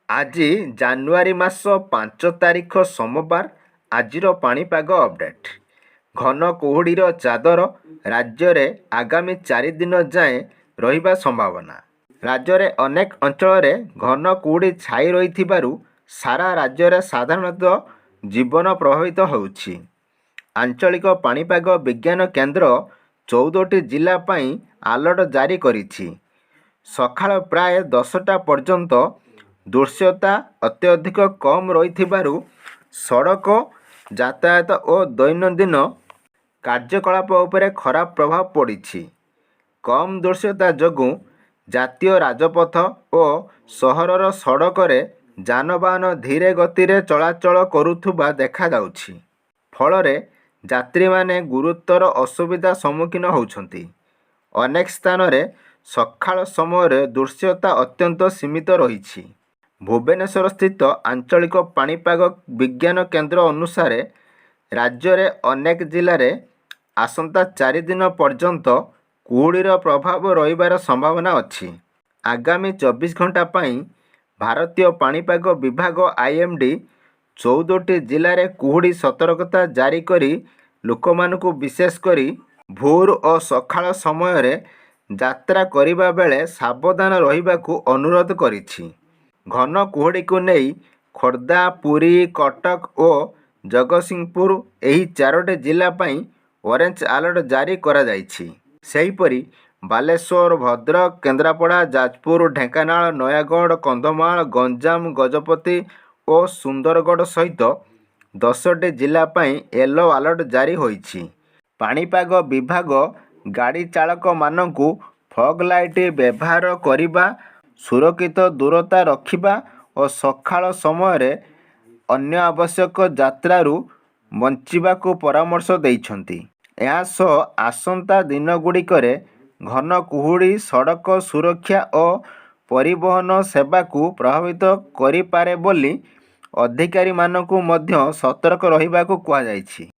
ଆଜି ଜାନୁଆରୀ ମାସ 5 ତାରିଖ ସୋମବାର। ଆଜିର ପାଣିପାଗ ଅପଡେଟ୍। ଘନ କୁହୁଡ଼ିର ଚାଦର ରାଜ୍ୟରେ ଆଗାମୀ 4 ଦିନ ଯାଏଁ ରହିବା ସମ୍ଭାବନା। ରାଜ୍ୟରେ ଅନେକ ଅଞ୍ଚଳରେ ଘନ କୁହୁଡ଼ି ଛାଇ ରହିଥିବାରୁ ସାରା ରାଜ୍ୟରେ ସାଧାରଣତଃ ଜୀବନ ପ୍ରଭାବିତ ହେଉଛି। ଆଞ୍ଚଳିକ ପାଣିପାଗ ବିଜ୍ଞାନ କେନ୍ଦ୍ର 14ଟି ଜିଲ୍ଲା ପାଇଁ ଆଲର୍ଟ ଜାରି କରିଛି। ସକାଳ ପ୍ରାୟ 10ଟା ପର୍ଯ୍ୟନ୍ତ ଦୃଶ୍ୟତା ଅତ୍ୟଧିକ କମ୍ ରହିଥିବାରୁ ସଡ଼କ ଯାତାୟାତ ଓ ଦୈନନ୍ଦିନ କାର୍ଯ୍ୟକଳାପ ଉପରେ ଖରାପ ପ୍ରଭାବ ପଡ଼ିଛି। କମ୍ ଦୃଶ୍ୟତା ଯୋଗୁଁ ଜାତୀୟ ରାଜପଥ ଓ ସହରର ସଡ଼କରେ ଯାନବାହନ ଧୀରେ ଗତିରେ ଚଳାଚଳ କରୁଥିବା ଦେଖାଯାଉଛି। ଫଳରେ ଯାତ୍ରୀମାନେ ଗୁରୁତର ଅସୁବିଧା ସମ୍ମୁଖୀନ ହେଉଛନ୍ତି। ଅନେକ ସ୍ଥାନରେ ସକାଳ ସମୟରେ ଦୃଶ୍ୟତା ଅତ୍ୟନ୍ତ ସୀମିତ ରହିଛି। ଭୁବନେଶ୍ୱର ସ୍ଥିତ ଆଞ୍ଚଳିକ ପାଣିପାଗ ବିଜ୍ଞାନ କେନ୍ଦ୍ର ଅନୁସାରେ ରାଜ୍ୟରେ ଅନେକ ଜିଲ୍ଲାରେ ଆସନ୍ତା 4 ଦିନ ପର୍ଯ୍ୟନ୍ତ କୁହୁଡ଼ିର ପ୍ରଭାବ ରହିବାର ସମ୍ଭାବନା ଅଛି। ଆଗାମୀ 24 ଘଣ୍ଟା ପାଇଁ ଭାରତୀୟ ପାଣିପାଗ ବିଭାଗ IMD 14ଟି ଜିଲ୍ଲାରେ କୁହୁଡ଼ି ସତର୍କତା ଜାରି କରି ଲୋକମାନଙ୍କୁ ବିଶେଷ କରି ଭୋର ଓ ସକାଳ ସମୟରେ ଯାତ୍ରା କରିବା ବେଳେ ସାବଧାନ ରହିବାକୁ ଅନୁରୋଧ କରିଛି। ଘନ କୁହୁଡ଼ିକୁ ନେଇ ଖୋର୍ଦ୍ଧା, ପୁରୀ, କଟକ ଓ ଜଗତସିଂହପୁର ଏହି 4ଟି ଜିଲ୍ଲା ପାଇଁ ଅରେଞ୍ଜ ଆଲର୍ଟ ଜାରି କରାଯାଇଛି। ସେହିପରି ବାଲେଶ୍ୱର, ଭଦ୍ରକ, କେନ୍ଦ୍ରାପଡ଼ା, ଯାଜପୁର, ଢେଙ୍କାନାଳ, ନୟାଗଡ଼, କନ୍ଧମାଳ, ଗଞ୍ଜାମ, ଗଜପତି ଓ ସୁନ୍ଦରଗଡ଼ ସହିତ 10ଟି ଜିଲ୍ଲା ପାଇଁ ୟେଲୋ ଆଲର୍ଟ ଜାରି ହୋଇଛି। ପାଣିପାଗ ବିଭାଗ ଗାଡ଼ି ଚାଳକମାନଙ୍କୁ ଫଗ୍ ଲାଇଟ୍ ବ୍ୟବହାର କରିବା, ସୁରକ୍ଷିତ ଦୂରତା ରଖିବା ଓ ସକାଳ ସମୟରେ ଅନ୍ୟ ଆବଶ୍ୟକ ଯାତ୍ରାରୁ ବଞ୍ଚିବାକୁ ପରାମର୍ଶ ଦେଇଛନ୍ତି। ଏହା ସହ ଆସନ୍ତା ଦିନଗୁଡ଼ିକରେ ଘନ କୁହୁଡ଼ି ସଡ଼କ ସୁରକ୍ଷା ଓ ପରିବହନ ସେବାକୁ ପ୍ରଭାବିତ କରିପାରେ ବୋଲି ଅଧିକାରୀମାନଙ୍କୁ ମଧ୍ୟ ସତର୍କ ରହିବାକୁ କୁହାଯାଇଛି।